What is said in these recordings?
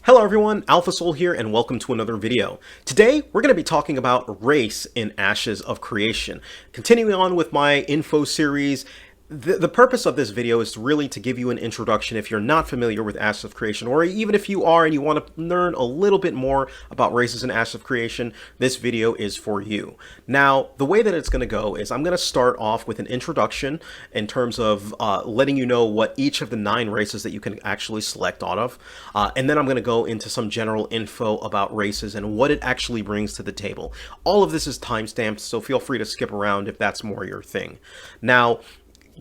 Hello everyone, AlphaSoul here and welcome to another video. Today we're going to be talking about race in Ashes of Creation. Continuing on with my info series, the purpose of this video is really to give you an introduction if you're not familiar with Ashes of Creation, or even if you are and you want to learn a little bit more about races in Ashes of Creation, this video is for you. Now, the way that it's going to go is I'm going to start off with an introduction in terms of letting you know what each of the 9 races that you can actually select out of, and then I'm going to go into some general info about races and what it actually brings to the table. All of this is timestamped, so feel free to skip around if that's more your thing. Now,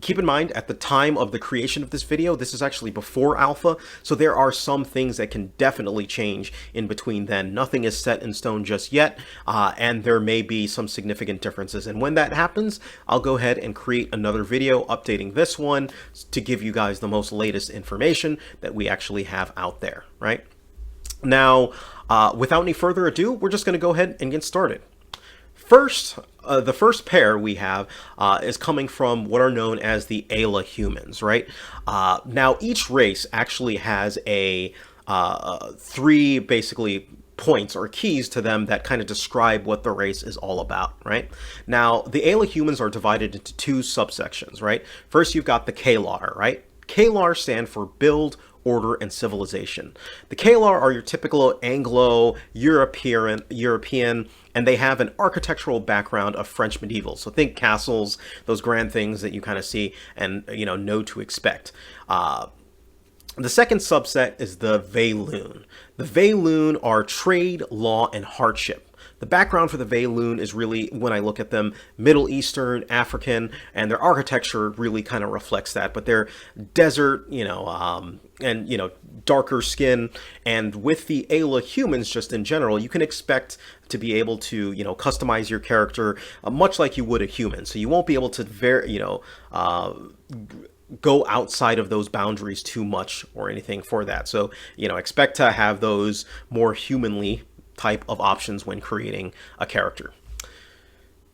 keep in mind, at the time of the creation of this video, this is actually before alpha, so there are some things that can definitely change in between then. Nothing is set in stone just yet, and there may be some significant differences. And when that happens, I'll go ahead and create another video updating this one to give you guys the most latest information that we actually have out there, right? Now, without any further ado, we're just going to go ahead and get started. First, the first pair we have is coming from what are known as the Aela Humans, right? Now, each race actually has a 3 basically points or keys to them that kind of describe what the race is all about, right? Now, the Aela Humans are divided into 2 subsections, right? First, you've got the Kalar, right? Kalar stand for build, order, and civilization. The Kalar are your typical Anglo-European, and they have an architectural background of French medieval. So think castles, those grand things that you kind of see and know to expect. The second subset is the Valoon. The Valoon are trade, law, and hardship. The background for the Valoon is really, when I look at them, Middle Eastern, African, and their architecture really kind of reflects that. But they're desert, and darker skin. And with the Aela Humans, just in general, you can expect to be able to, customize your character much like you would a human. So you won't be able to go outside of those boundaries too much or anything for that. So, expect to have those more humanly type of options when creating a character.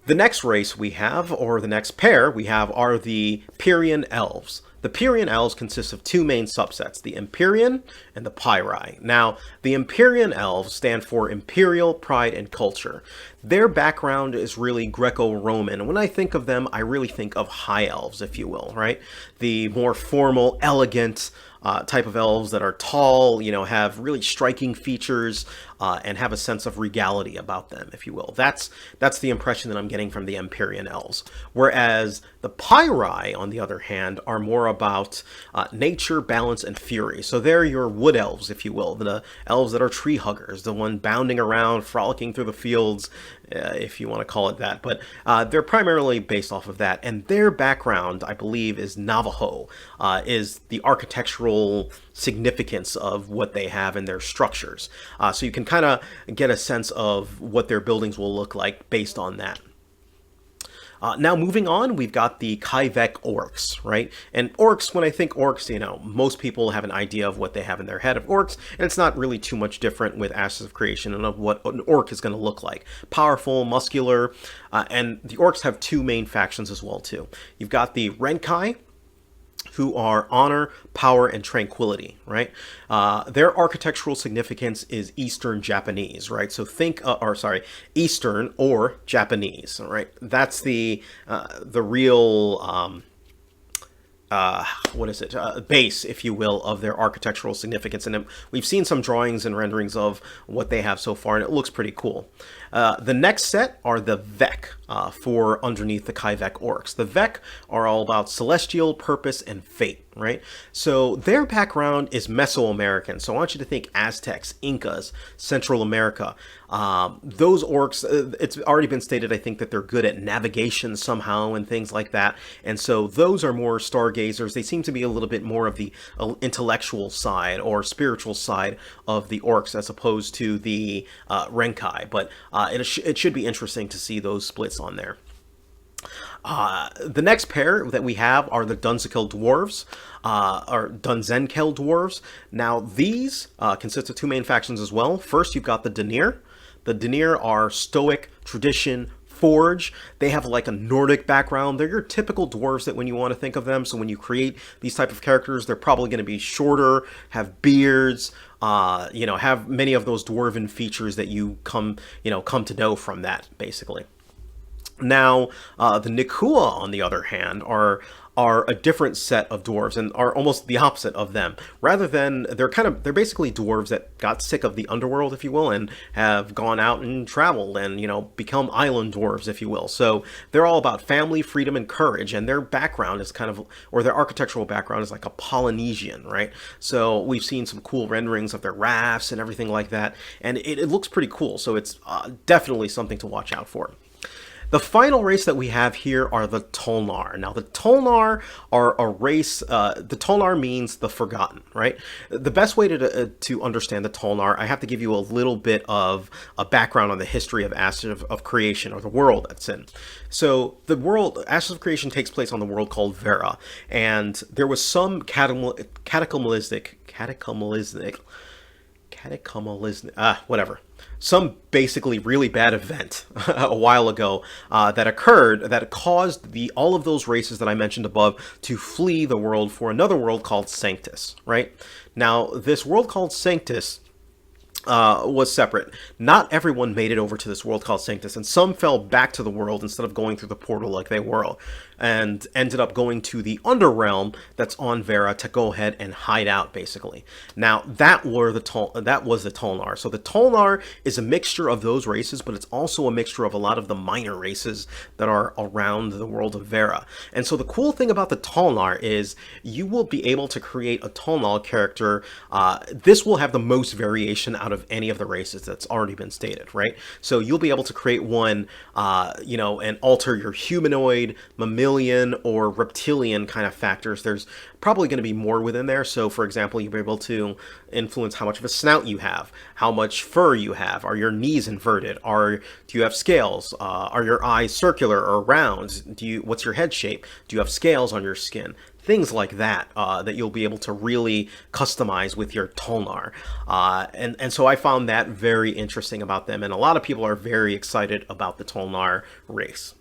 The next race we have, or the next pair we have, are the Pyrian Elves. The Pyrian Elves consist of 2 main subsets, the Empyrean and the Pyri. Now, the Empyrean Elves stand for Imperial, Pride, and Culture. Their background is really Greco-Roman. When I think of them, I really think of High Elves, if you will, right? The more formal, elegant type of elves that are tall, have really striking features, and have a sense of regality about them, if you will. That's the impression that I'm getting from the Empyrean Elves. Whereas the Pyri, on the other hand, are more about nature, balance, and fury. So they're your wood elves, if you will, the elves that are tree huggers, the one bounding around, frolicking through the fields, if you want to call it that. But they're primarily based off of that. And their background, I believe, is Navajo, is the architectural significance of what they have in their structures. So you can kind of get a sense of what their buildings will look like based on that. Now moving on, we've got the Kaivek Orcs, right? And orcs, when I think orcs, most people have an idea of what they have in their head of orcs, and it's not really too much different with Ashes of Creation and of what an orc is going to look like. Powerful, muscular, and the orcs have 2 main factions as well too. You've got the Renkai, who are honor, power, and tranquility, right? Their architectural significance is Eastern Japanese, right? So think, Eastern or Japanese, right? That's the real base, if you will, of their architectural significance. And we've seen some drawings and renderings of what they have so far, and it looks pretty cool. The next set are the Vek, for underneath the Kaivek Orcs. The Vek are all about celestial purpose and fate, right? So their background is Mesoamerican. So I want you to think Aztecs, Incas, Central America. Those orcs, it's already been stated, I think, that they're good at navigation somehow and things like that. And so those are more stargazers. They seem to be a little bit more of the intellectual side or spiritual side of the orcs as opposed to the Renkai. But it should be interesting to see those splits on there. The next pair that we have are the Dunzenkell Dwarves, or Dunzenkell Dwarves. Now, these consist of 2 main factions as well. First, you've got the Dunir. The Dunir are stoic, tradition, forge. They have like a Nordic background. They're your typical dwarves that when you want to think of them. So when you create these type of characters, they're probably going to be shorter, have beards, have many of those dwarven features that you come to know from that, basically. Now, the Nikua, on the other hand, are a different set of dwarves and are almost the opposite of them. Rather than they're basically dwarves that got sick of the underworld, if you will, and have gone out and traveled and become island dwarves, if you will. So they're all about family, freedom, and courage, and their background is their architectural background is like a Polynesian, right? So we've seen some cool renderings of their rafts and everything like that, and it looks pretty cool. So it's definitely something to watch out for. The final race that we have here are the Tulnar. Now, the Tulnar are a race, the Tulnar means the Forgotten, right? The best way to understand the Tulnar, I have to give you a little bit of a background on the history of Ashes of Creation, or the world that's in. So the world, Ashes of Creation takes place on the world called Vera, and there was some some basically really bad event a while ago that occurred that caused all of those races that I mentioned above to flee the world for another world called Sanctus, right? Now, this world called Sanctus was separate. Not everyone made it over to this world called Sanctus, and some fell back to the world instead of going through the portal like they were, and ended up going to the Underrealm that's on Vera to go ahead and hide out, basically. Now, that was the Tulnar. So the Tulnar is a mixture of those races, but it's also a mixture of a lot of the minor races that are around the world of Vera. And so the cool thing about the Tulnar is you will be able to create a Tulnar character. This will have the most variation out of any of the races that's already been stated, right? So you'll be able to create one, and alter your humanoid, mammalian, or reptilian kind of factors. There's probably going to be more within there. So, for example, you'll be able to influence how much of a snout you have, how much fur you have, are your knees inverted, do you have scales, are your eyes circular or round, what's your head shape, do you have scales on your skin? Things like that, that you'll be able to really customize with your Tulnar. And so I found that very interesting about them, and a lot of people are very excited about the Tulnar race.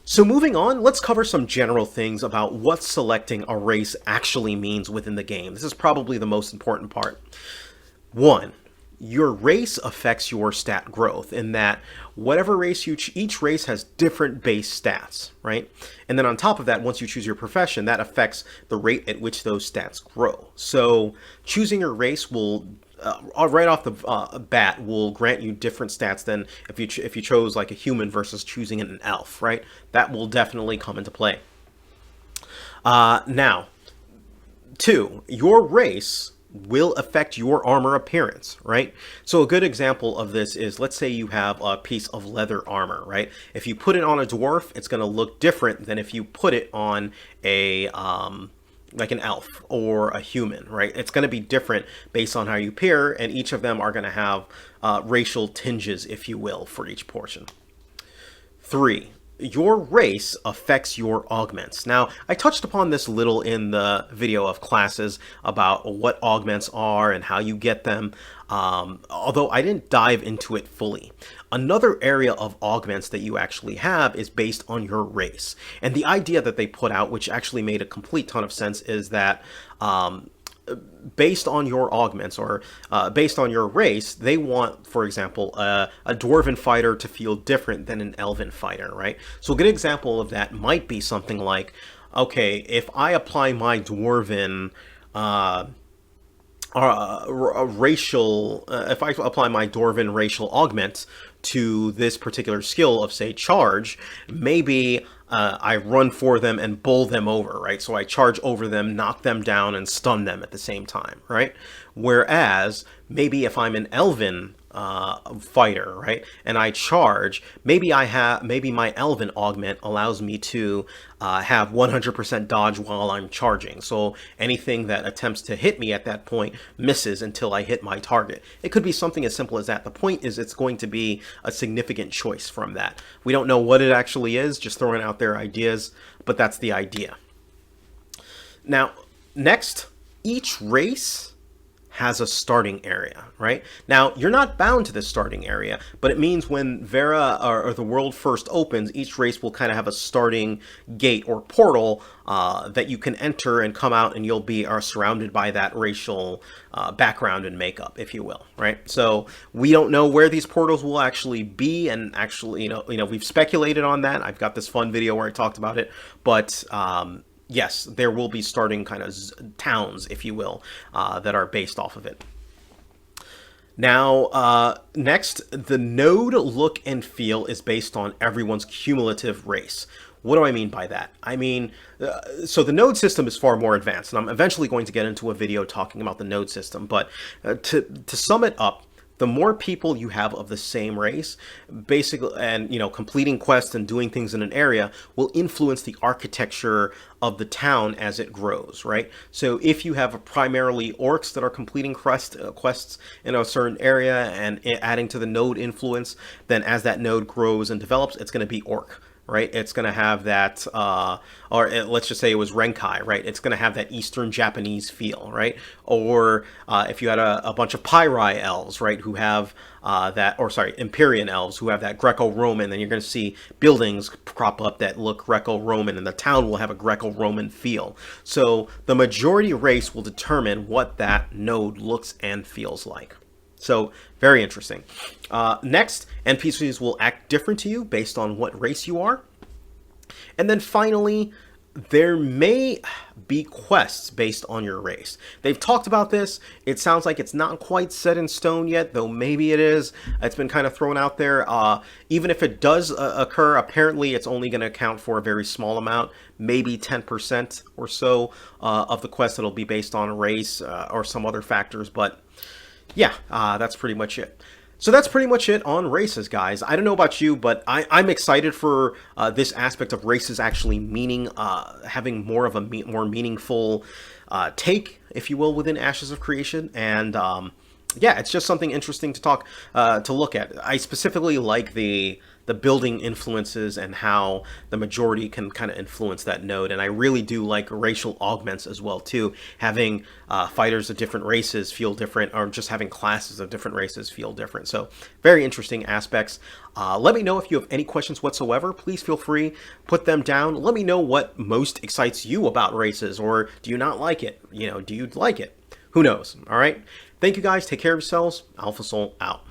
So moving on, let's cover some general things about what selecting a race actually means within the game. This is probably the most important part. 1. Your race affects your stat growth in that whatever race each race has different base stats, right? And then on top of that, once you choose your profession, that affects the rate at which those stats grow. So choosing your race will right off the bat will grant you different stats than if you chose like a human versus choosing an elf, right? That will definitely come into play. Now, 2, your race will affect your armor appearance, right? So a good example of this is, let's say you have a piece of leather armor, right? If you put it on a dwarf, it's going to look different than if you put it on a like an elf or a human, right? It's going to be different based on how you appear, and each of them are going to have racial tinges, if you will, for each portion. 3. Your race affects your augments. Now, I touched upon this a little in the video of classes about what augments are and how you get them, although I didn't dive into it fully. Another area of augments that you actually have is based on your race. And the idea that they put out, which actually made a complete ton of sense, is that based on your augments, or based on your race, they want, for example, a dwarven fighter to feel different than an elven fighter, right? So a good example of that might be something like, okay, if I apply my dwarven if I apply my dwarven racial augment to this particular skill of, say, charge, maybe I run for them and bowl them over, right? So I charge over them, knock them down, and stun them at the same time, right? Whereas maybe if I'm an elven fighter, right, and I charge, maybe my elven augment allows me to have 100% dodge while I'm charging. So anything that attempts to hit me at that point misses until I hit my target. It could be something as simple as that. The point is, it's going to be a significant choice from that. We don't know what it actually is, just throwing out their ideas, but that's the idea. Now, next, each race has a starting area, right? Now, you're not bound to this starting area, but it means when Vera or the world first opens, each race will kind of have a starting gate or portal that you can enter and come out, and you'll be surrounded by that racial background and makeup, if you will, right? So we don't know where these portals will actually be, and actually, we've speculated on that. I've got this fun video where I talked about it, but yes, there will be starting kind of towns, if you will, that are based off of it. Now, next, the node look and feel is based on everyone's cumulative race. What do I mean by that? I mean, so the node system is far more advanced, and I'm eventually going to get into a video talking about the node system, but to sum it up, the more people you have of the same race, basically, and completing quests and doing things in an area will influence the architecture of the town as it grows, right? So if you have primarily orcs that are completing quests in a certain area and adding to the node influence, then as that node grows and develops, it's going to be orc. Right, it's going to have that, let's just say it was Renkai, right? It's going to have that Eastern Japanese feel, right? Or if you had a bunch of Pyrian Elves, right, who have Pyrian Elves who have that Greco-Roman, then you're going to see buildings crop up that look Greco-Roman, and the town will have a Greco-Roman feel. So the majority race will determine what that node looks and feels like. So, very interesting. Next, NPCs will act different to you based on what race you are. And then finally, there may be quests based on your race. They've talked about this. It sounds like it's not quite set in stone yet, though maybe it is. It's been kind of thrown out there. Even if it does occur, apparently it's only going to account for a very small amount, maybe 10% or so of the quest that'll be based on race or some other factors, but yeah, that's pretty much it. So that's pretty much it on races, guys. I don't know about you, but I'm excited for this aspect of races actually having more of a more meaningful take, if you will, within Ashes of Creation. And yeah, it's just something interesting to look at. I specifically like the building influences and how the majority can kind of influence that node. And I really do like racial augments as well, too. Having fighters of different races feel different, or just having classes of different races feel different. So very interesting aspects. Let me know if you have any questions whatsoever. Please feel free, put them down. Let me know what most excites you about races, or do you not like it? Do you like it? Who knows? All right. Thank you guys. Take care of yourselves. Alpha Soul out.